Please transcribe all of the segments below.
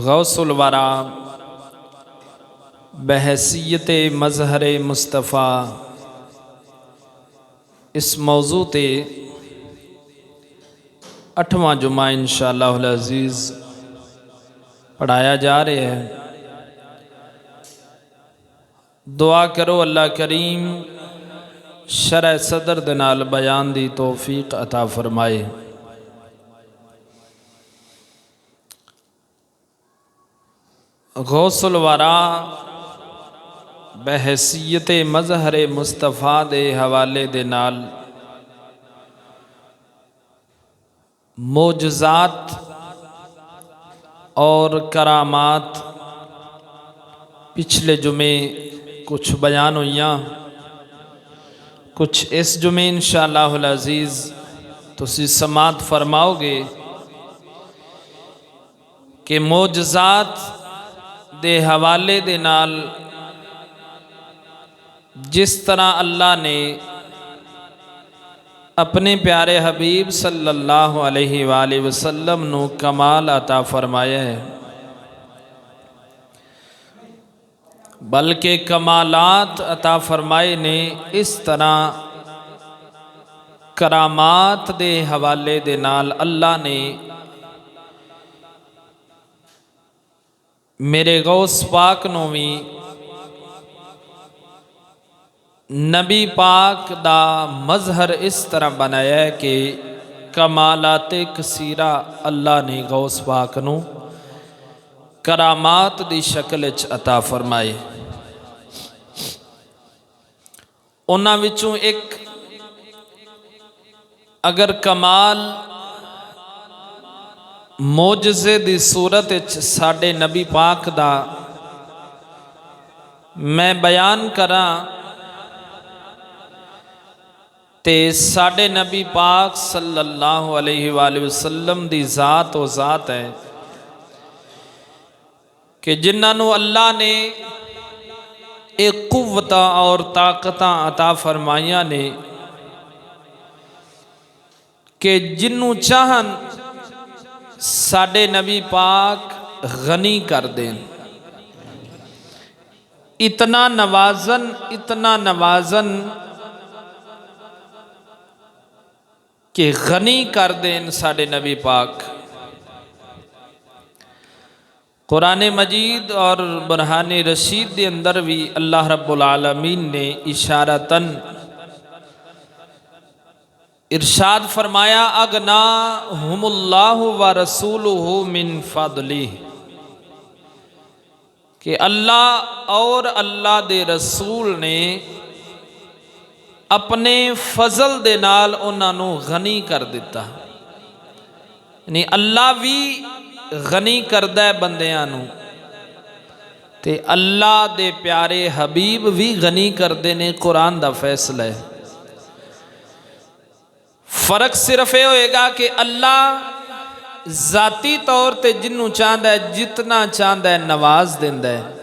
غوث الورا بحیثیت مظہر مصطفیٰ اس موضوع تے 8واں جمعہ انشاءاللہ العزیز پڑھایا جا رہا ہے۔ دعا کرو اللہ کریم شرح صدر دے نال بیان دی توفیق عطا فرمائے۔ غوث الورا بحیثیت مظہر مصطفیٰ دے حوالے دے نال معجزات اور کرامات پچھلے جمعے کچھ بیان ہوئیاں، کچھ اس جمعے انشاءاللہ العزیز تسی سماعت فرماؤ گے کہ معجزات دے حوالے دے نال جس طرح اللہ نے اپنے پیارے حبیب صلی اللہ علیہ وآلہ وسلم نو کمال عطا فرمایا ہے، بلکہ کمالات عطا فرمائے نے اس طرح کرامات دے حوالے دے نال اللہ نے میرے غوث پاک نو بھی نبی پاک دا مظہر اس طرح بنایا ہے کہ کمالات کثیرہ اللہ نے غوث پاک نو کرامات دی شکل عطا فرمائے۔ انہاں وچوں ایک اگر کمال معجزے دی صورت ساڈے نبی پاک دا میں بیان کراں تے ساڈے نبی پاک صلی اللہ علیہ وآلہ وسلم دی ذات و ذات ہے کہ جنہاں نو اللہ نے ایک قوتاں اور طاقتاں عطا فرمائیاں نے کہ جنوں چاہن ساڈے نبی پاک غنی کر دیں، اتنا نوازن کہ غنی کر دیں ساڈے نبی پاک۔ قرآن مجید اور برہان رشید دے اندر بھی اللہ رب العالمین نے اشارتاً ارشاد فرمایا اغناہم اللہ ورسولہ من فضلہ، کہ اللہ اور اللہ دے رسول نے اپنے فضل دے نال انہاں نو غنی کر دیتا، یعنی اللہ بھی غنی کردہ ہے بندیاں نو تے اللہ دے پیارے حبیب بھی غنی کردے نے، قرآن دا فیصلہ ہے۔ فرق صرف یہ ہوئے گا کہ اللہ ذاتی طور تے جنوں چاہندہ ہے جتنا چاہندہ ہے نواز دیندہ ہے،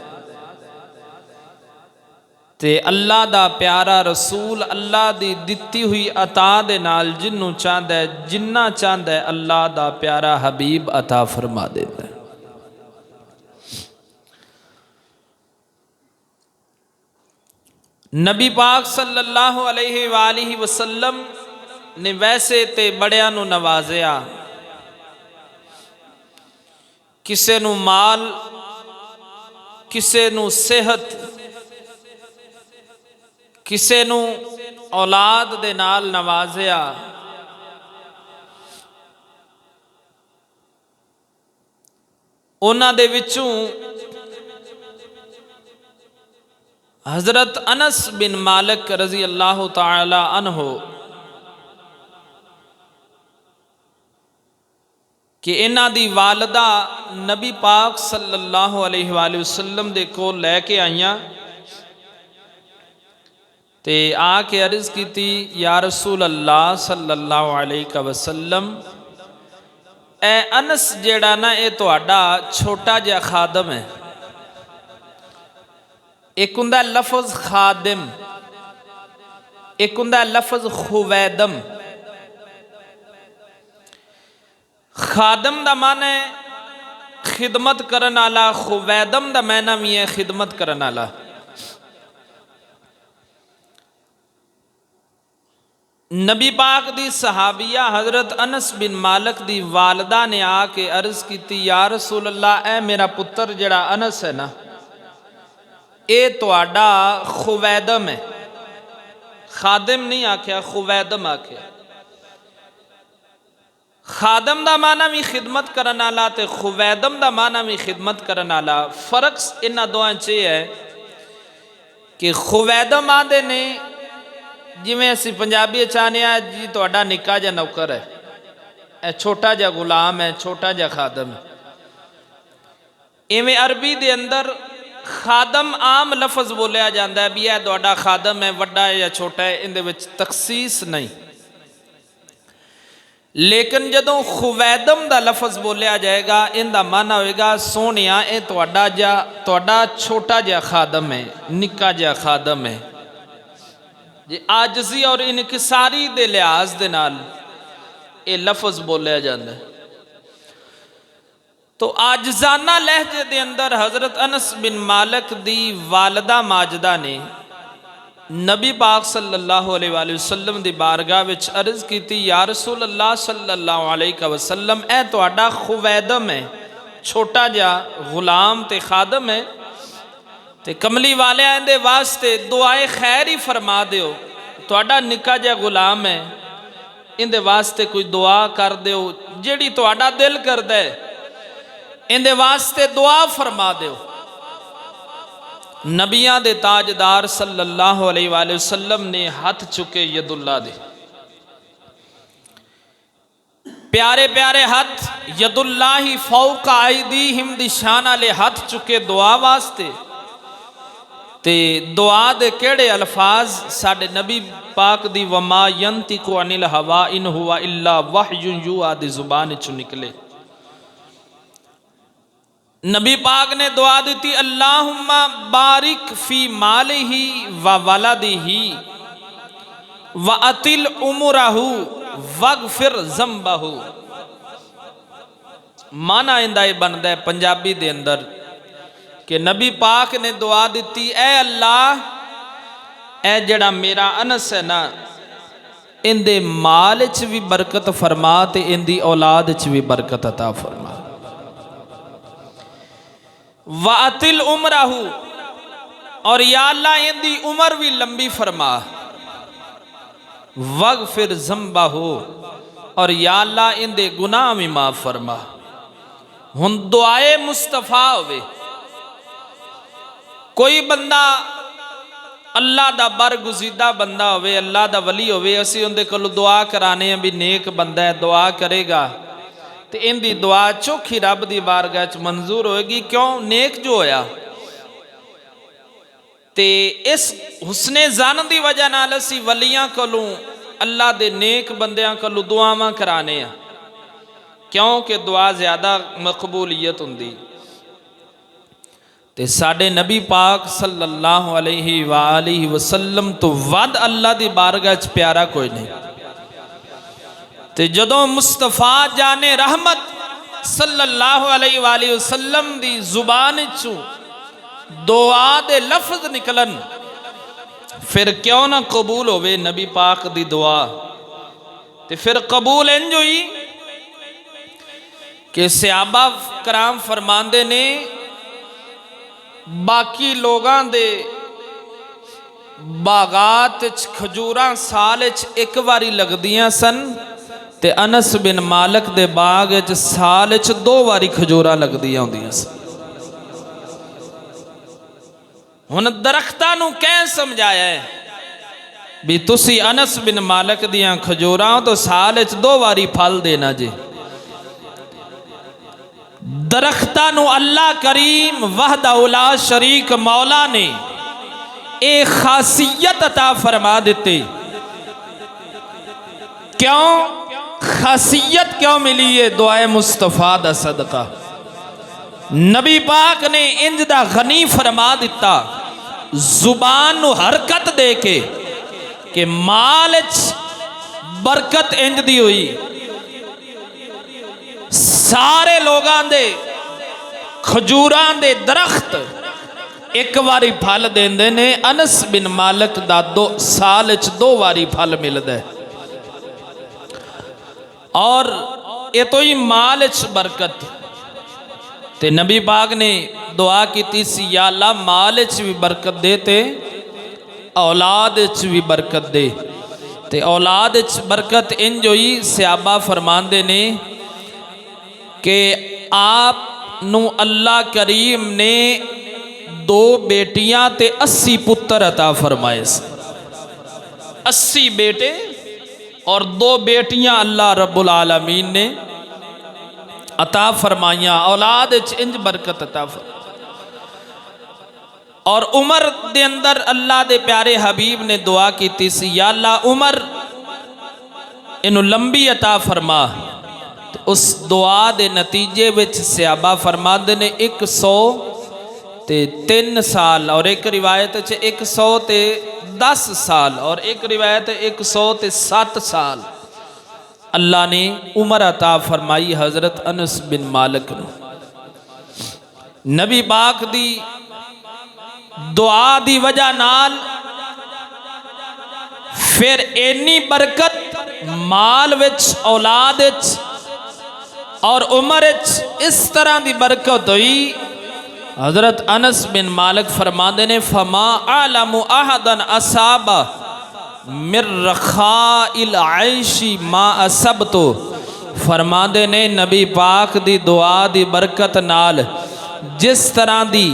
تے اللہ دا پیارا رسول اللہ دی دتی ہوئی عطا دے نال جنوں چاہندہ ہے جنہ چاہندہ ہے اللہ دا پیارا حبیب عطا فرما دیتا ہے۔ نبی پاک صلی اللہ علیہ وآلہ وسلم نے ویسے تے بڑیاں نو نوازیا، کسے نو مال، کسے نو صحت، کسے نو اولاد دے نال نوازیا، انہاں دے وچوں حضرت انس بن مالک رضی اللہ تعالی عنہ کہ انہاں دی والدہ نبی پاک صلی اللہ علیہ وآلہ وسلم دے کو لے کے آئیاں تے آ کے عرض کی تھی یا رسول اللہ صلی اللہ علیہ وسلم، اے انس جیڑا نا اے تہاڈا چھوٹا جا خادم ہے، ایک ہوندا لفظ خادم، ایک ہوندا لفظ خویدم۔ خادم دا معنی ہے خدمت کرن والا، خویدم دا معنی بھی ہے خدمت کرن والا۔ نبی پاک دی صحابیہ حضرت انس بن مالک دی والدہ نے آ کے عرض کیتی، یا رسول اللہ اے میرا پتر جڑا انس ہے نا، اے تواڈا خویدم ہے، خادم نہیں آکھیا، خویدم آکھیا۔ خادم دا معنی بھی خدمت کرن والا تے خویدم دا معنی بھی خدمت کرن والا۔ فرق انہاں دوواں چ ہے کہ خویدم آندے نے جویں اسی پنجابی چاہنے ہیں جی تہاڈا نکا جا نوکر ہے، اے چھوٹا جا غلام ہے، چھوٹا جا خادم ہے۔ ایویں عربی دے اندر خادم عام لفظ بولیا جاندا ہے بھی اے تہاڈا خادم ہے، وڈا ہے یا چھوٹا ہے، ان دے وچ تخصیص نہیں۔ لیکن جدوں خویدم دا لفظ بولیا جائے گا ان دا معنی ہوئے گا سونیا اے تہاڈا چھوٹا جا خادم ہے، نکا جا خادم ہے۔ جی عاجزی اور انکساری دے لحاظ دے نال اے لفظ بولیا جاندا ہے۔ تو عاجزانہ لہجے دے اندر حضرت انس بن مالک دی والدہ ماجدہ نے نبی پاک صلی اللہ علیہ وآلہ وسلم دی بارگاہ وچ عرض کیتی، یا رسول اللہ صلی اللہ علیہ وسلم اے تہاڈا خویدم ہے، چھوٹا جا غلام تے خادم ہے، تے کملی والے اندے واسطے دعائے خیر ہی فرما دیو، تہاڈا نکا جا غلام ہے، اندے واسطے کوئی دعا کر دیو جیڑی تہاڈا دل کردا ہے، اندے واسطے دعا فرما دیو۔ نبیاں دے تاجدار صلی اللہ علیہ وآلہ وسلم نے ہاتھ چکے ید اللہ دے، پیارے پیارے ہاتھ ید اللہ فوق ایدیہم دی شان والے ہاتھ چکے دعا واسطے۔ تے دعا دے کیڑے الفاظ ساڈے نبی پاک دی وما ینطق عن الہوا ان ہوا الا وحی یوحی دی زبان چوں نکلے۔ نبی پاک نے دعا دیتی، اللہم بارک فی مالہ و ولدہ و اطل عمرہ واغفر ذنبہ۔ معنی اندہ بندا ہے پنجابی دے اندر کہ نبی پاک نے دعا دیتی، اے اللہ اے جڑا میرا انس ہے نا، ان دے مال چ بھی برکت فرما تے ان دی اولاد چ بھی برکت عطا فرما۔ وَأَطِلْ عُمْرَهُ، اور یا اللہ ان دی عمر بھی لمبی فرما۔ وَغْفِرْ ذَنْبَهُ، اور یا اللہ ان دے گناہ بھی معاف فرما۔ ہن دعائے مصطفیٰ ہوئے، کوئی بندہ اللہ دا برگزیدہ بندہ ہوئے، اللہ دا ولی ہوئے، اسی ان دے کلو دعا کرانے ہیں بھی نیک بندہ ہے، دعا کرے گا تے ان دی دعا چوکھی رب دی بارگاہ چ منظور ہوئے گی۔ کیوں؟ نیک جو ہویا تے اس حسن زن دی وجہ نال اسی ولیاں کلوں اللہ دے نیک بندیاں کلوں دعاواں کرانے ہیں، کیوں کہ دعا زیادہ مقبولیت ہوندی۔ تے ساڈے نبی پاک صلی اللہ علیہ وآلہ وسلم تو ود اللہ دی بارگاہ چ پیارا کوئی نہیں۔ تے جدوں مصطفیٰ جان رحمت صلی اللہ علیہ وآلہ وسلم دی زبان چوں دعا دے لفظ نکلن، پھر کیوں نہ قبول ہوئے نبی پاک دی دعا۔ تے پھر قبول انج ہوئی کہ صحابہ کرام فرماندے نے باقی لوگاں دے باغات کھجوراں سال ایک واری لگدیاں سن، تے انس بن مالک دے باغ سال 2 واری کھجوراں لگدیاں ہوندیاں سن۔ ہن درختاں نوں کہیں سمجھایا ہے بھی تسی انس بن مالک دیاں کھجوراں تو سال 2 واری پھل دینا جی۔ درختاں نوں اللہ کریم وحدہ لا شریک مولا نے ایک خاصیت عطا فرما دیتے۔ کیوں خاصیت کیوں ملی ہے؟ دعائے مصطفیٰ دا صدقہ۔ نبی پاک نے انج دا غنی فرما دیتا، زبان نو حرکت دے کے کہ مالچ برکت انج دی ہوئی، سارے لوگاں دے ਖਜੂਰਾਂ ਦੇ ਦਰਖਤ ਇੱਕ ਵਾਰੀ ਫਲ ਦਿੰਦੇ ਨੇ। ਅਨਸ ਬਿਨ ਮਾਲਿਕ ਦਾ ਸਾਲ ਵਿੱਚ 2 ਵਾਰੀ ਫਲ ਮਿਲਦਾ ਹੈ। ਔਰ ਇਹ ਤੋਂ ਹੀ ਮਾਲ ਵਿੱਚ ਬਰਕਤ। ਤੇ ਨਬੀ ਪਾਕ ਨੇ ਦੁਆ ਕੀਤੀ ਸੀ, ਯਾ ਅੱਲਾ ਮਾਲ ਵਿੱਚ ਵੀ ਬਰਕਤ ਦੇ ਤੇ ਔਲਾਦ ਵਿੱਚ ਵੀ ਬਰਕਤ ਦੇ। ਤੇ ਔਲਾਦ ਵਿੱਚ ਬਰਕਤ ਇੰਜ ਹੋਈ, ਸਿਹਾਬਾ ਫਰਮਾਉਂਦੇ ਨੇ ਕਿ ਆਪ ਨੂੰ ਅੱਲਾਹ ਕਰੀਮ ਨੇ 2 ਬੇਟੀਆਂ ਤੇ 80 ਪੁੱਤਰ عطا فرمائے سے 80 بیٹے اور 2 بیٹیاں اللہ رب العالمین نے عطا فرمائیاں۔ اولاد انج برکت عطا فرمائی۔ اور عمر دے اندر اللہ دے پیارے حبیب نے دعا کیتی سی، یا اللہ عمر انہوں لمبی عطا فرما۔ اس دعا دے نتیجے وچ صحابہ فرماندے نے 103 سال، اور ایک روایت 110 سال، اور ایک روایت 107 سال اللہ نے عمر عطا فرمائی حضرت انس بن مالک نے۔ نبی پاک دی دعا دی وجہ نال پھر اینی برکت مال وچ، اولاد وچ اور عمر وچ اس طرح دی برکت ہوئی۔ حضرت انس بن مالک فرماندے نے، فما اعلم احدا اصاب من رخاء العیش ما اصبت۔ فرماندے نے نبی پاک دی دعا دی برکت نال جس طرح دی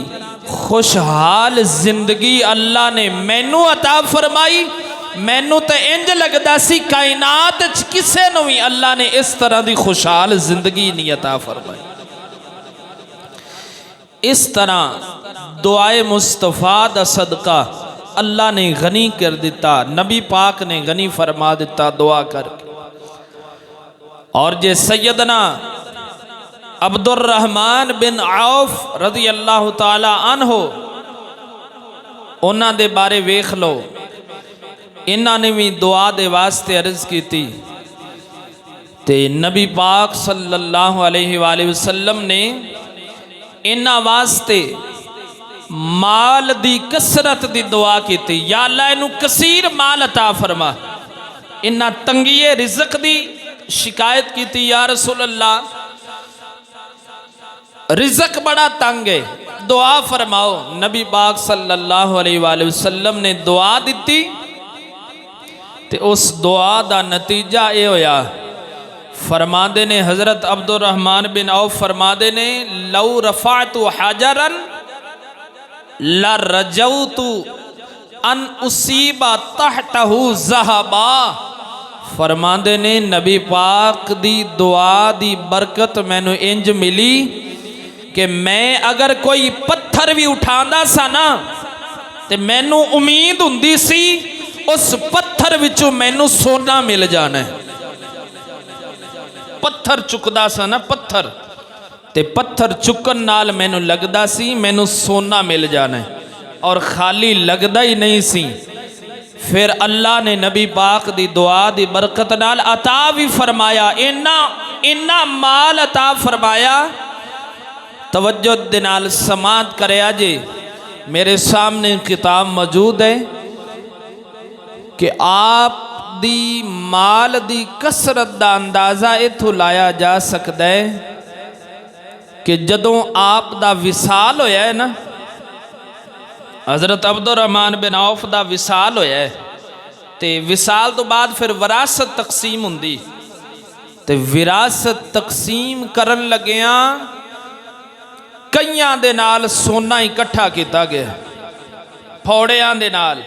خوشحال زندگی اللہ نے مینوں عطا فرمائی، مینوں تے انج لگدا سی کائنات وچ کسے نوں وی اللہ نے اس طرح دی خوشحال زندگی نہیں عطا فرمائی۔ اس طرح دعائے مصطفیٰ دا صدقہ اللہ نے غنی کر دیتا، نبی پاک نے غنی فرما دیتا دعا کر کے۔ اور جے سیدنا عبد الرحمن بن عوف رضی اللہ تعالی عنہ انہاں دے بارے ویکھ لو، انہاں نے بھی دعا دے واسطے عرض کیتی تے نبی پاک صلی اللہ علیہ وآلہ وسلم نے انہاں واسطے مال دی کثرت دی دعا کیتی، یا اللہ انہوں کثیر مال عطا فرما۔ انہاں تنگی رزق دی شکایت کیتی، یا رسول اللہ رزق بڑا تنگ ہے، دعا فرماؤ۔ نبی پاک صلی اللہ علیہ وآلہ وسلم نے دعا دیتی تے اس دعا دا نتیجہ اے ہویا، فرما دے نے حضرت عبد الرحمن بن عوف فرما دے نے، لو رفعت حجرا لرجوت ان اصیب تحتہ ذہبا۔ فرما دے نے نبی پاک دی دعا دی برکت میں نو انج ملی کہ میں اگر کوئی پتھر بھی اٹھاندا سا نا تے میں نو امید ہوندی سی اس پتھر وچوں میں نو سونا مل جانا ہے۔ پتھر چکدا سا نا پتھر، تے پتھر چکن نال میں نو لگدا سی میں نو سونا مل جانا ہے، اور خالی لگدا ہی نہیں سی۔ پھر اللہ نے نبی پاک دی دعا دی برکت نال عطا بھی فرمایا، اینا مال عطا فرمایا۔ توجہ دے نال سماعت کریا جے، میرے سامنے کتاب موجود ہے کہ آپ دی مال دی کثرت دا اندازہ اتھو لایا جا سکتا ہے کہ جدوں آپ دا وصال ہویا ہے نا، حضرت عبد الرحمن بن عوف دا وصال ہویا ہے تے وصال تو بعد پھر وراثت تقسیم ہوندی، تے وراثت تقسیم کرن لگیاں کئیاں دے نال سونا اکٹھا کیتا گیا، پھوڑیاں دے نال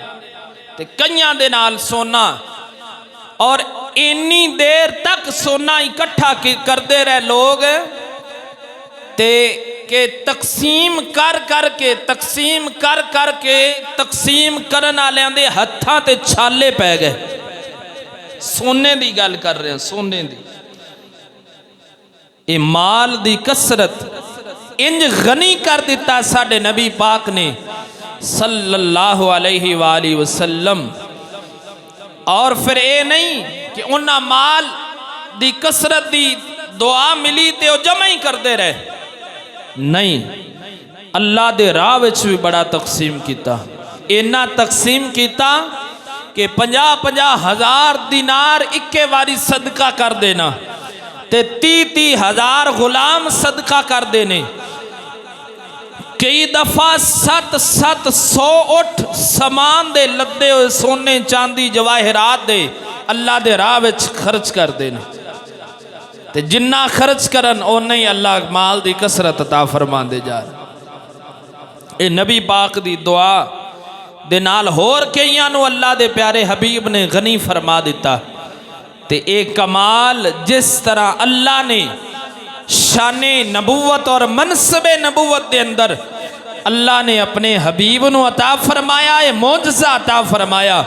تے کئیاں دے نال سونا، اور انی دیر تک سونا اکٹھا کردے رہے لوگ تے کہ تقسیم کر کے تقسیم کرن والے دے ہتھاں تے چھالے پے گئے۔ سونے دی گل کر رہے ہیں، سونے دی۔ اے مال دی کثرت انج غنی کر دیتا ساڈے نبی پاک نے صلی اللہ علیہ وآلہ وسلم۔ اور پھر اے نہیں کہ انہاں مال دی کثرت دی دعا ملی تے وہ جمع ہی کر دے رہے، نہیں، اللہ دے راہ وچ بھی بڑا تقسیم کیتا، اینا تقسیم کیتا کہ 50,000 دینار اکے واری صدقہ کر دینا تے 30,000 غلام صدقہ کر دینے، کئی دفعہ 700 اٹھ سامان دے لدے ہوئے سونے چاندی جواہرات دے اللہ دے راہ وچ خرچ کر دینے، تے جنہ خرچ کرن اونے ہی اللہ مال دی کثرت عطا فرما دے جا رہے۔ اے نبی پاک دی دعا دے نال ہور کئیاں نو اللہ دے پیارے حبیب نے غنی فرما دیتا، تے ایک کمال جس طرح اللہ نے شان نبوت اور منصب نبوت دے اندر اللہ نے اپنے حبیب نو عطا فرمایا ہے، معجزہ عطا فرمایا،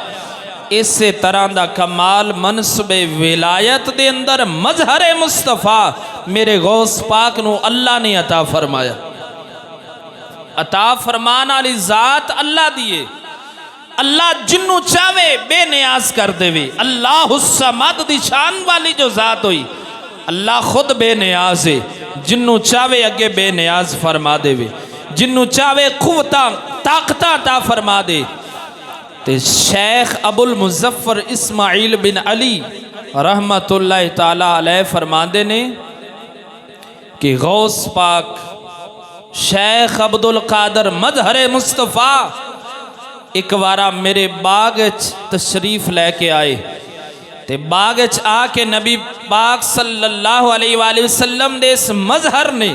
اسی طرح دا کمال منصب ولایت دے اندر مظہر مصطفیٰ میرے غوث پاک نو اللہ نے عطا فرمایا۔ عطا فرمان والی ذات اللہ دیے، اللہ جنو چاہے بے نیاز کر دے وے، اللہ الصمد دی شان والی جو ذات ہوئی، اللہ خود بے نیاز ہے، جنو چاہے اگے بے نیاز فرما دے وے، جنو چاہے قوتاں طاقتاں عطا فرما دے۔ تے شیخ ابو المظفر اسماعیل بن علی رحمت اللہ تعالی علیہ فرماندے نے کہ غوث پاک شیخ عبد القادر مظہر مصطفیٰ ایک وارا میرے باغ تشریف لے کے آئے، تے باغ آ کے نبی پاک صلی اللہ علیہ وآلہ وسلم دے اس مظہر نے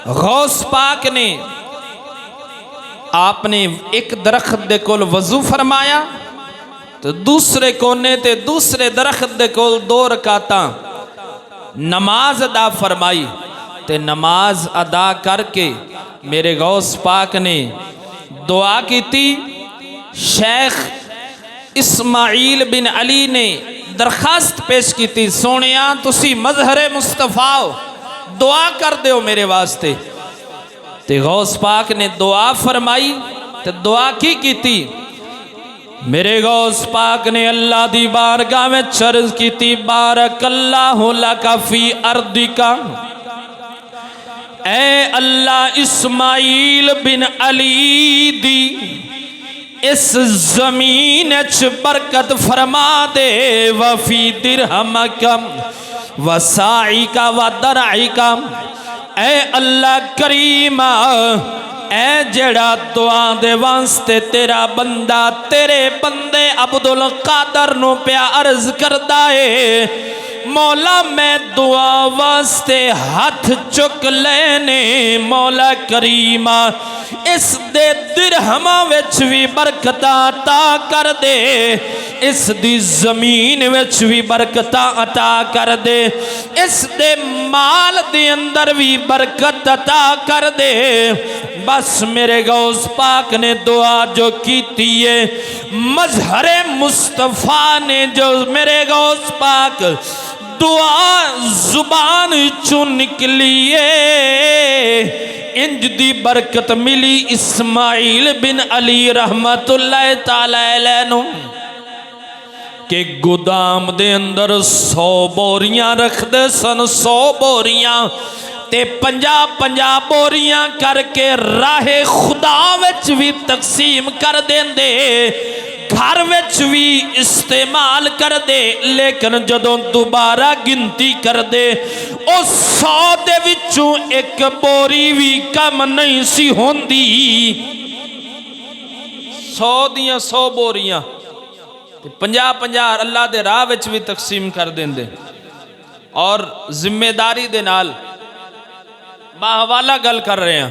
غوث پاک نے آپ نے ایک درخت دے کول وضو فرمایا، تو دوسرے کونے تے دوسرے درخت دے کول 2 رکعتاں نماز ادا فرمائی، تے نماز ادا کر کے میرے غوث پاک نے دعا کی تھی۔ شیخ اسماعیل بن علی نے درخواست پیش کی تھی، سونیاں تسی مظہر مصطفیٰ دعا کر دیو میرے واسطے، تے غوث پاک نے دعا فرمائی، تے دعا کی تھی، میرے غوث پاک نے اللہ دی بارگاہ میں عرض کی تھی، بارک اللہ لک فی ارضک، اے اللہ اسماعیل بن علی دی اس زمین اچ برکت فرما دے، وفی درہمک وساعک ودرعک، اے اللہ کریم اے جڑا دعا دے واسطے تیرا بندہ تیرے بندے عبد القادر نو پیا عرض کردہ ہے، مولا میں دعا واسطے ہاتھ چک لینے، مولا کریم اس دے درہمہ وچ بھی برکتاں عطا کر دے، اس دی زمین وچ بھی برکتاں عطا کر دے، اس دے مال دے اندر بھی برکت عطا کر دے۔ بس میرے غوث پاک نے دعا جو کیتی ہے، مظہر مصطفیٰ نے جو میرے غوث پاک دعا زبان چوں نکلیے، انج دی برکت ملی اسماعیل بن علی رحمت اللہ تعالی علیہ نو کہ گودام دے اندر 100 بوریاں رکھ دے سن، 100 بوریاں تے 50 بوریاں کر کے راہ خدا وچ بھی تقسیم کر دیں دے، گھر وچ بھی استعمال کر دے، لیکن جدوں دوبارہ گنتی کر دے او 100 دے وچوں ایک بوری بھی کم نہیں سی ہوندی، 100 دیاں 100 بوریاں 50 اللہ دے راہ وچ بھی تقسیم کر دیں دے، اور ذمہ داری دے نال باحوالہ گل کر رہے ہیں۔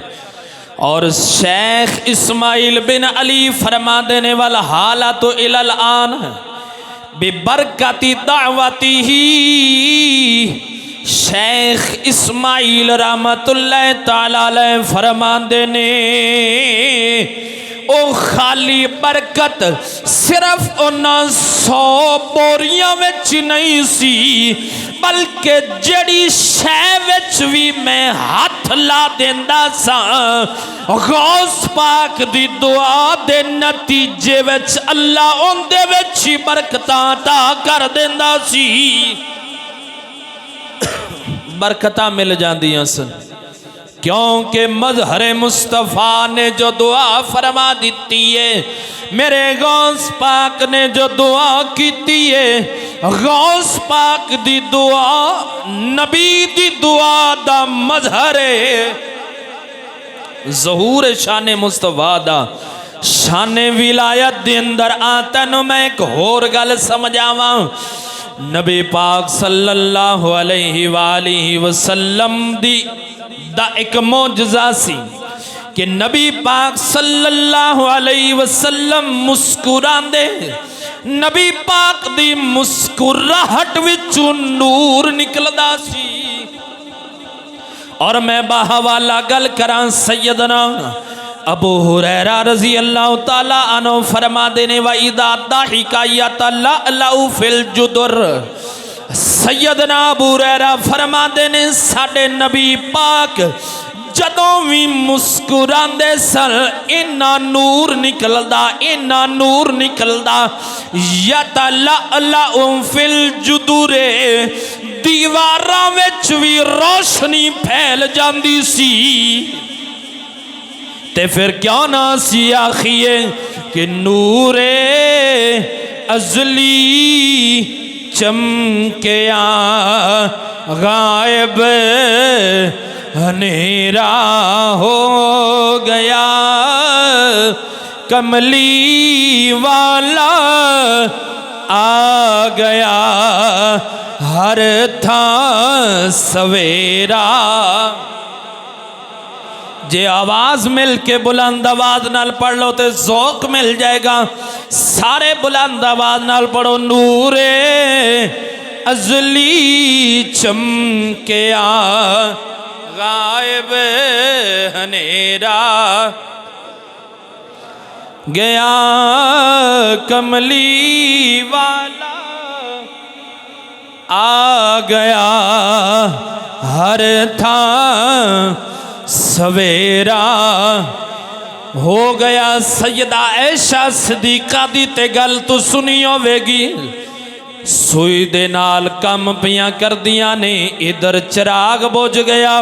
اور شیخ اسماعیل بن علی فرما دینے والا حالات الالآن ببرکتی دعوتی ہی، شیخ اسماعیل رحمت اللہ تعالی علیہ فرما دینے او خالی برکت صرف انہاں 100 بوریاں وچ نہیں سی، بلکہ جڑی شے وچ بھی میں ہاتھ لا دیندا سا، غوث پاک دی دعا دے نتیجے وچ اللہ ان دے وچ برکتاں عطا کر دیندا سی، برکتاں مل جاندیاں سن۔ کیونکہ مظہر مصطفیٰ نے جو دعا فرما دیتی ہے، میرے غوث پاک نے جو دعا کیتی ہے، غوث پاک دی دعا نبی دی دعا دا مظہر ہے۔ ظہور شان مصطفیٰ دا شان ولایت دے اندر آتن میں ایک اور گل سمجھاواں۔ نبی پاک صلی اللہ علیہ وآلہ وسلم دی دا ایک معجزہ سی کہ نبی پاک صلی اللہ علیہ وسلم مسکران دے، نبی پاک دی مسکراہٹ وچوں نور نکلدا سی۔ اور میں باحوالہ گل کراں سیدنا ابو ہریرہ رضی اللہ تعالی عنہ فرما دینے وَإِذَا ضَحِكَ يَتَلَأْلَأُ فِي الْجُدُرِ۔ سیدنا ابو ہریرہ فرما دینے ساڑے نبی پاک جدوں بھی مسکران دے سن اینا نور نکلدا، اینا نور نکلدا۔ یَتَلَأْلَأُ فِي الْجُدُرِ، دیواراں وچ بھی روشنی پھیل جاندی سی۔ تے پھر کیوں نہ سی آخیے کہ نور ازلی چمکیا غائب ہنیرا ہو گیا، کملی والا آ گیا ہر تھاں سویرا۔ جے آواز مل کے بلند آواز نال پڑھ لو تے ذوق مل جائے گا۔ سارے بلند آواز نال پڑھو، نور ازلی چمکیا غائب ہنیرا گیا، کملی والا آ گیا ہر تھاں سویرا ہو گیا۔ سیدہ عائشہ صدیقہ دی تے گل تو سنی ہوے گی، سوئی دے نال کم پیاں کر دیاں نے، ادھر چراغ بوجھ گیا،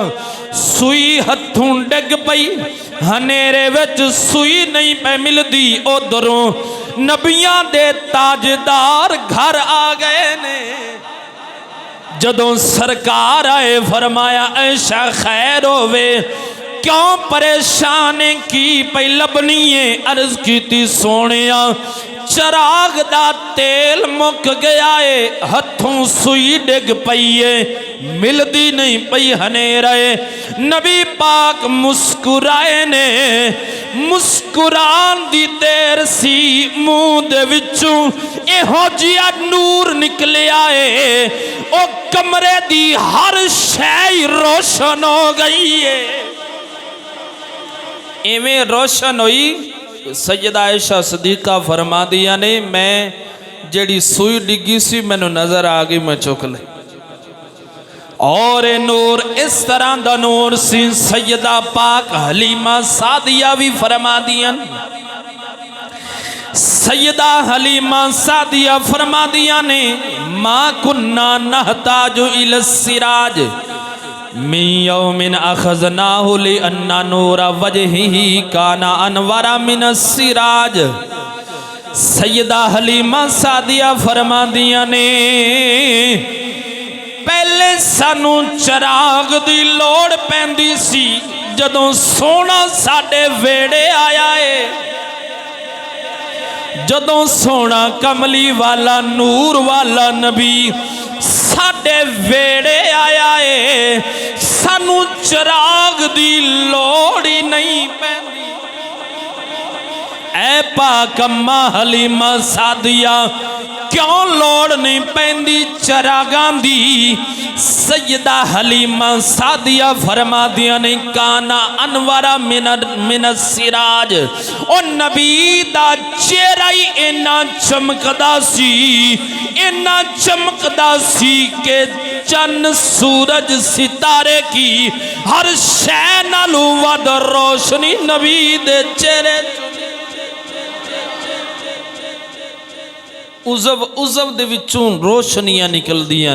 سوئی ہتھوں ڈگ پئی، ہنیرے وچ سوئی نہیں پہ مل دی، ادھروں نبیاں دے تاجدار گھر آ گئے نے۔ جدوں سرکار آئے فرمایا عائشہ خیر ہووے، کیوں پریشان کی پئی لبنیے؟ عرض کیتی سونیا چراغ دا تیل مک گیا ہے، ہتھوں سوئی ڈگ پئیے، ملدی نہیں پئی ہنیرے۔ نبی پاک مسکرائے نے، مسکران دی دیر سی، منہ دے وچوں ایہو جیا نور نکلے آئے، او کمرے دی ہر شے روشن ہو گئی ہے۔ ایویں روشن ہوئی، سیدہ عائشہ صدیقہ فرما دیا نے میں جڑی سوئی ڈگی سی مینوں نظر آ گئی، میں چک لے۔ اور نور اس طرح دا نور سی، سیدہ پاک حلیمہ سعدیہ بھی فرما دیا، سیدہ حلیمہ سعدیہ فرما دیا نے ما کننا نحتاج الی السراج من یوم اخذناہ لئن نور وجہہ کان انور من السراج۔ سیدہ حلیمہ سعدیہ فرما دیا نے پہلے سانو چراغ دی لوڑ پیندی سی، جدوں سونا ساڈے ویڑے آیا ہے، جدوں سونا کملی والا نور والا نبی ساڈے ویڑے آیا ہے، سانو چراغ دی لوڑ ہی نہیں پیندی۔ اے پاک اماں حلیمہ سعدیہ کیوں لوڑ نہیں پیندی چراغاں دی؟ سیدہ حلیمہ سعدیہ فرما دیا نے کانا انورا من السراج، او نبی دا چہرہ ہی اینا چمکدا سی، اینا چمکدا سی کہ چند سورج ستارے کی ہر شے نالوں ود روشنی نبی دے چہرے عزو دے وچوں روشنیاں نکل دیاں۔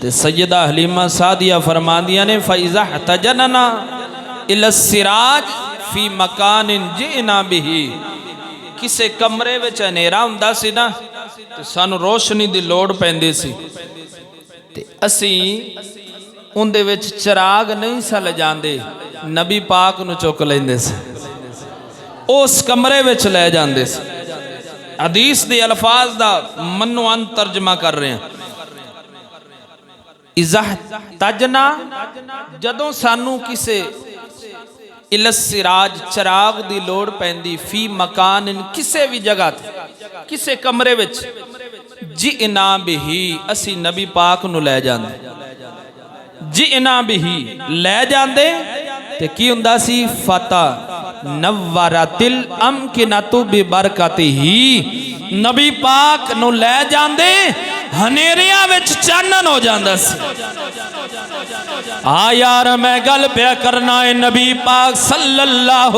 تے سیدہ حلیمہ سعدیہ فرما دیاں نے فَإِذَا احْتَجَنَنَا، الی السراج فی مکان جئنا بہ، کسے کمرے وچ ہنیرا ہوندا سی نا تے سانو روشنی دی لوڑ پیندی سی تے اسی اون دے وچ چراغ نہیں سا لے جاندے، نبی پاک نو چک لیندے سی، اس کمرے وچ لے جاندے سی۔ حدیث دی الفاظ دا منو ان ترجمہ کر رہے ہیں، اذا تجنا جدوں سانو کسے الی السراج چراغ دی لوڑ پیندی، فی مکان کسے بھی جگہ تے کسے کمرے وچ، جئنا بہی اسی نبی پاک نو لے جاندے، جئنا بہی لے جاندے تے کی ہوندا سی، فتح نورت الامکنۃ ببرکتہ، نبی پاک نو لے جاندے ہنیریاں وچ چانن ہو جاندا سی۔ یار میں گل پیا کرنا ہے نبی پاک صلی اللہ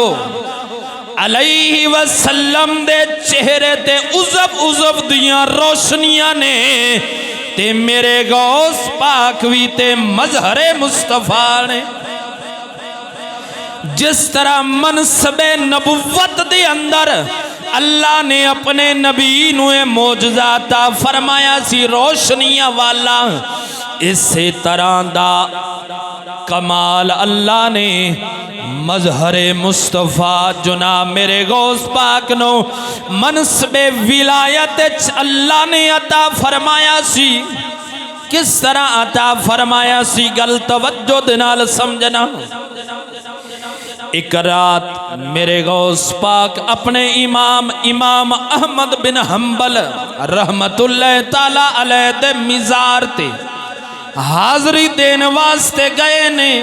علیہ وسلم دے چہرے تے عزب عزب دیاں روشنیاں نے تے میرے غوث پاک وی تے مظہر مصطفیٰ نے، جس طرح منصب نبوت دے اندر اللہ نے اپنے نبی نو معجزات فرمایا سی روشنیاں والا، اسی طرح دا کمال اللہ نے مظہر مصطفیٰ جناب میرے غوث پاک نو منصب ولایت اللہ نے عطا فرمایا سی۔ کس طرح عطا فرمایا سی گل توجہ دے نال سمجھنا۔ ایک رات میرے غوث پاک اپنے امام احمد بن حنبل رحمت اللہ تعالی علیہ دے مزار تے حاضری دین واسطے گئے نے۔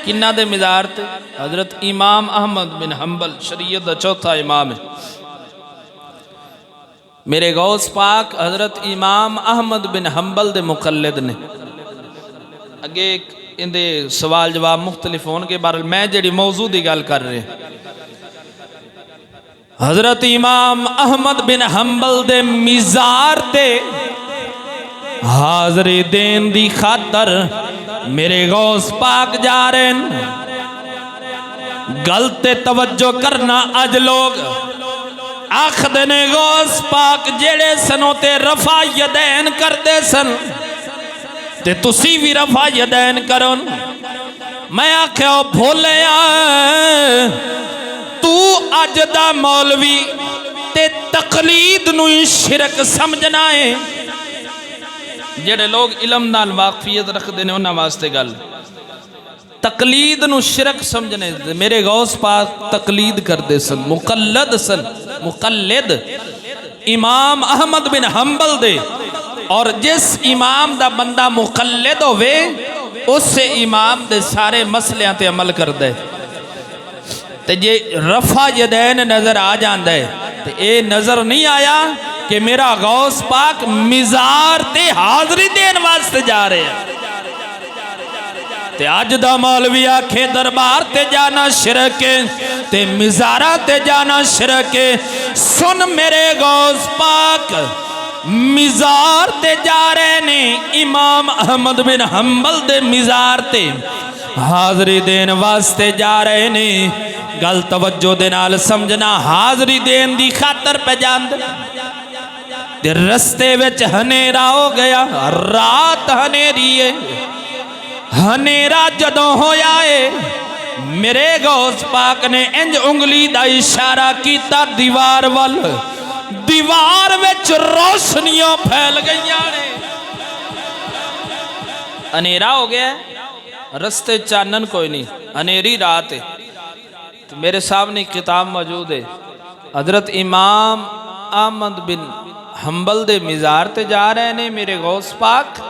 کنہ دے مزار تے؟ حضرت امام احمد بن حنبل شریعت دا چوتھا امام ہے۔ میرے غوث پاک حضرت امام احمد بن حنبل دے مقلد نے۔ اگے اندے سوال جواب مختلف ہون کے بارے میں جڑی موضوع دی گل کر رہے ہیں، حضرت امام احمد بن حنبل دے مزار تے حاضری دین دی خاطر میرے غوث پاک جا رہے ہیں۔ غلط توجہ کرنا، اج لوگ آخد نے غوث پاک جیڑے سنوں تے رفع یدین کر دے سن تے تسی بھی رفع یدین کرن۔ میں آکھو بھولے تو اج دا مولوی تے تقلید نو شرک سمجھنا ہے۔ جڑے لوگ علم نال واقفیت رکھ دینے انہاں واسطے گل، تقلید نو شرک سمجھنے، میرے غوث پاک تقلید کر دے سن، مقلد سن، مقلد امام احمد بن حنبل دے، اور جس امام دا بندہ مقلد ہوئے اس سے امام دے سارے مسئلے تے عمل کر دے۔ تے جے رفع یدین نظر آ جاندہ ہے تے اے نظر نہیں آیا کہ میرا غوث پاک مزار تے حاضری دین واسطے جا رہے ہیں۔ تے آج دا مولوی آکھے دربار تے جانا شرک ہے تے مزارہ تے جانا شرک ہے۔ سن میرے غوث پاک مزار تے جا رہے نے، امام احمد بن حنبل دے مزار تے حاضری دین واسطے جا رہے نے۔ گل توجہ دے نال سمجھنا، حاضری دین دی خاطر پہ جاند تے رستے وچ ہنیرا ہو گیا، رات ہنیری ہے۔ ہنیرا جدوں ہویا ہے میرے غوث پاک نے انج انگلی دا اشارہ کیتا دیوار وال، دیوار وچ روشنیاں پھیل گئیاں نے۔ انیرا ہو گیا ہے، رستے چانن کوئی نہیں، انیری رات ہے۔ تو میرے سامنے کتاب موجود ہے، حضرت امام احمد بن حنبل دے مزار تے جا رہے نے میرے غوث پاک،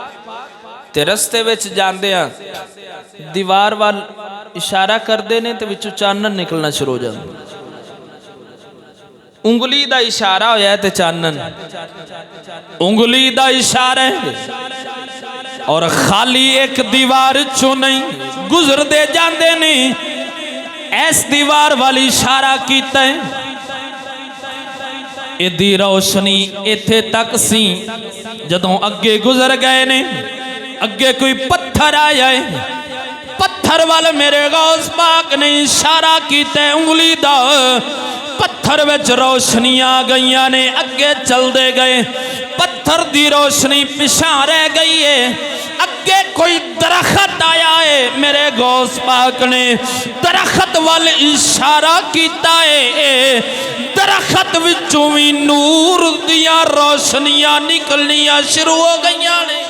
تے رستے وچ جاندے ہیں دیوار وال اشارہ کر دینے تے وچوں چانن نکلنا شروع ہو جاندے، انگلی دا اشارہ ہویا ہے تے چانن، انگلی دا اشارہ ہے اور خالی ایک دیوار چوں نہیں گزر دے جاندے نہیں، ایس دیوار والی اشارہ کیتا ہے۔ ایدی روشنی ایتھے تک سی، جدوں اگے گزر گئے نے، اگے کوئی پتھر آیا ہے، پتھر وال میرے غوث پاک نے اشارہ کیتا ہے انگلی دا، پتھر وچ روشنیاں گئیاں نے، اگے چل دے گئے، پتھر دی روشنی پیچھے رہ گئی ہے، اگے کوئی درخت آیا ہے، میرے غوث پاک نے درخت وال اشارہ کیتا ہے، درخت وچوں وی نور دیاں روشنیاں نکلنیاں شروع ہو گئیاں نے،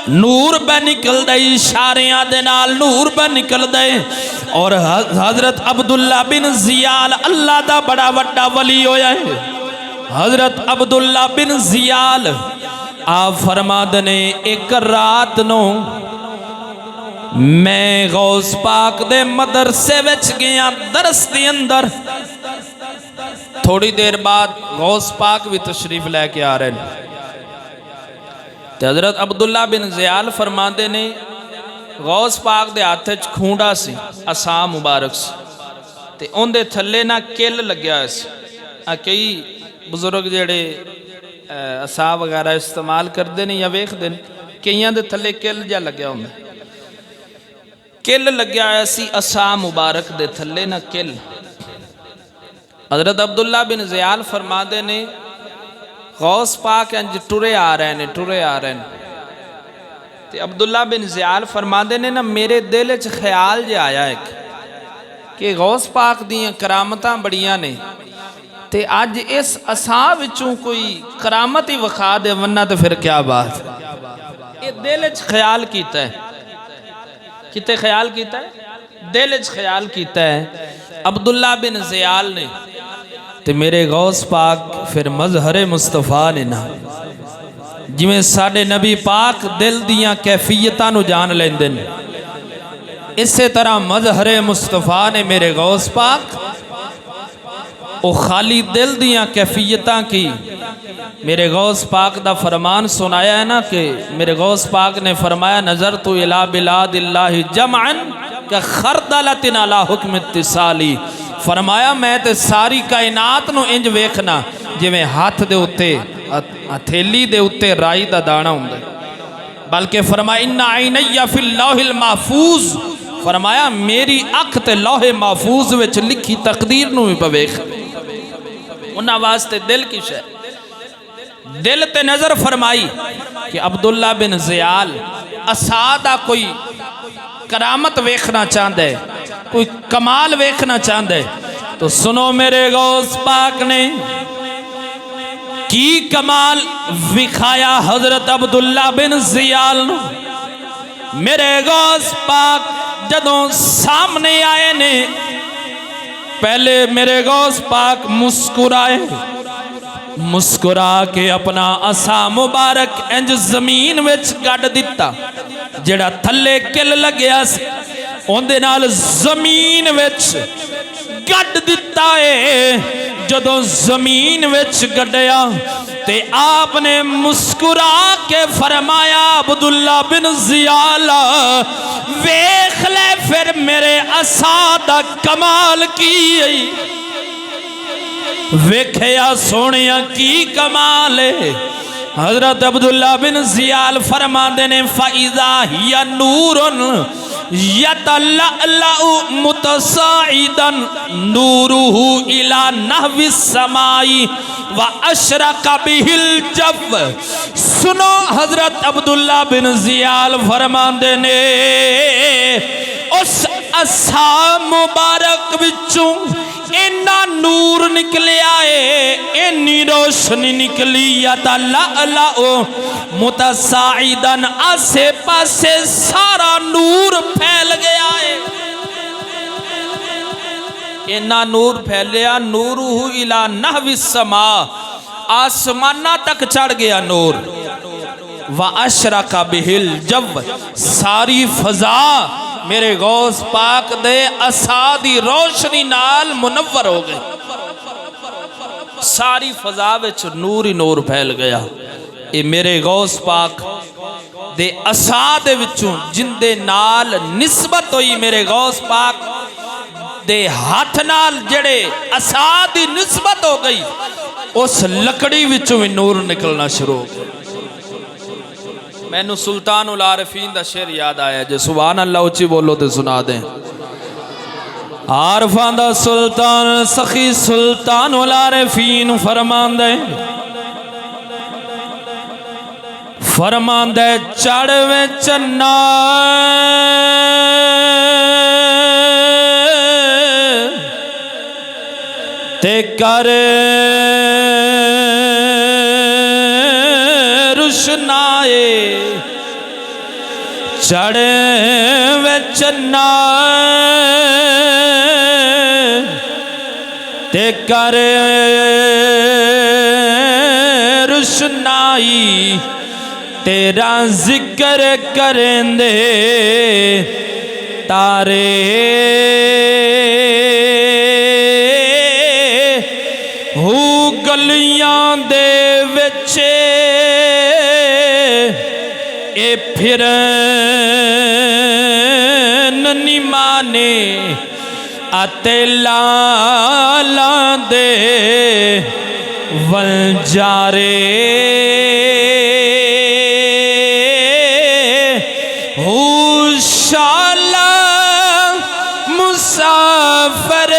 نور بہ نکل دے، اشاریاں دے نال نور بہ نکل دے، اور حضرت عبداللہ بن زیال اللہ دا بڑا وڈا ولی ہویا ہے، حضرت عبداللہ بن زیال آپ فرما دنے ایک رات نو میں غوث پاک دے مدرسے وچ گیا درس دے اندر، تھوڑی دیر بعد غوث پاک بھی تشریف لے کے آ رہے ہیں، حضرت عبداللہ بن زیال فرما دے نے غوث پاک دے ہاتھ کھونڈا سی عصا مبارک سی، تے ان دے تھلے نہ کل لگیا سی، کئی بزرگ جڑے عصا وغیرہ استعمال کر دے نہیں یا ویکھ دے کئیاں دے تھلے کل جا لگیا ہوں کل لگیا سی عصا مبارک دے تھلے نہ کل، حضرت عبداللہ بن زیال فرما دے نے غوث پاک انج ٹرے آ رہے ہیں ٹرے آ رہے ہیں، تے عبداللہ بن زیال فرما دے نے نا میرے دل وچ خیال جے آیا ایک کہ غوث پاک دیاں کرامتاں بڑیاں نے، تے آج اس عصا وچوں کوئی کرامت ہی وکھا دے ورنہ تے پھر کیا بات، یہ دل وچ خیال کیتا ہے، کتے خیال کیتا ہے، دل وچ خیال کیتا ہے عبداللہ بن زیال نے، تے میرے غوث پاک پھر مظہر مصطفیٰ نے نا جویں ساڈے نبی پاک دل دیاں کیفیتاں نو جان لیندے نے، اسی طرح مظہر مصطفیٰ نے میرے غوث پاک او خالی دل دیاں کیفیتاں کی، میرے غوث پاک دا فرمان سنایا ہے نا کہ میرے غوث پاک نے فرمایا نظرت الی بلاد اللہ جمعا کہ خردلت علی حکم اتصالی، فرمایا میں تے ساری کائنات نو انج ویکھنا جویں ہاتھ دے اتے ہتھیلی دے اتے رائی دا دانا ہوندا، بلکہ فرمایا ان عینی فی اللوح المحفوظ، فرمایا میری اکھ تے لوح محفوظ وچ لکھی تقدیر نو بھی پویکھ، انہاں واسطے دل کی شے، دل تے نظر فرمائی کہ عبداللہ بن زیال اسادہ کوئی کرامت ویکھنا چاہندے، کوئی کمال ویکھنا چاہندے، تو سنو میرے غوث پاک نے کی کمال وکھایا حضرت عبداللہ بن زیال نو، میرے غوث پاک جدوں سامنے آئے نے پہلے میرے غوث پاک مسکرائے، مسکرا کے اپنا عصا مبارک انج زمین وچ گڈ دتا، جڑا تھلے کل لگیا سی اون دے نال زمین وچ گڈ دتا ہے، جدوں زمین وچ گڈیا تے آپ نے مسکرا کے فرمایا عبداللہ بن زیال ویکھ لے پھر میرے عصا دا کمال کی، ویکھیا سونیا کی کمال ہے، حضرت عبداللہ بن زیال فرما دینے فَإِذَا هِيَ نُورٌ يَتَلَأْلَأُ مُتَصَاعِدًا نُورُهُ إِلَى نَحْوِ السَّمَاءِ وَأَشْرَقَ بِهِ الْجَوْ، سنو حضرت عبداللہ بن زیال فرما دینے اس عصا مبارک وچوں اینا نور نکلے آئے، اینی روشنی نکلی یتلألأ متصاعداً، آسے پاسے سارا نور پھیل گیا ہے، اینا نور پھیلیا نورہ الی نحو السماء، آسمانہ تک چڑھ گیا نور، وَأَشْرَقَ بِهِ الْجَوْ، ساری فضا میرے غوث پاک دے عصا دی روشنی نال منور ہو گئے، ساری فضا وچ نور ہی نور پھیل گیا، اے میرے غوث پاک دے عصا دے وچوں جن دے نال نسبت ہوئی میرے غوث پاک دے ہاتھ نال جڑے عصا دی نسبت ہو گئی، اس لکڑی وچوں بھی نور نکلنا شروع ہو گیا، مینو سلطان العارفین دا شعر یاد آیا جے سبحان اللہ اچھی بولو تے سنا دیں عارفان دا سلطان سخی سلطان العارفین فرماندے چڑھوے چنا تے کر روشنائے چڑھوے چنا تے کر روشنائی تیرا ذکر کریں دے تارے ہو گلیاں دے وچے اے پھرن نیمانے آتے لالاں دے ولجارے شالا مسافر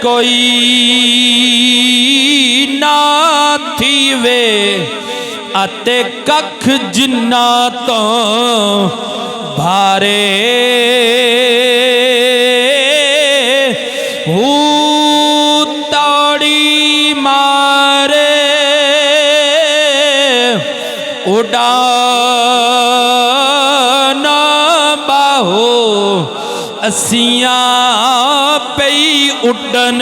کوئی نہ تھی وے آتے ککھ جناتوں بھارے تاڑی مارے اڈانا باہو اسیاں پئی اڈن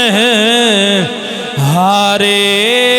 ہارے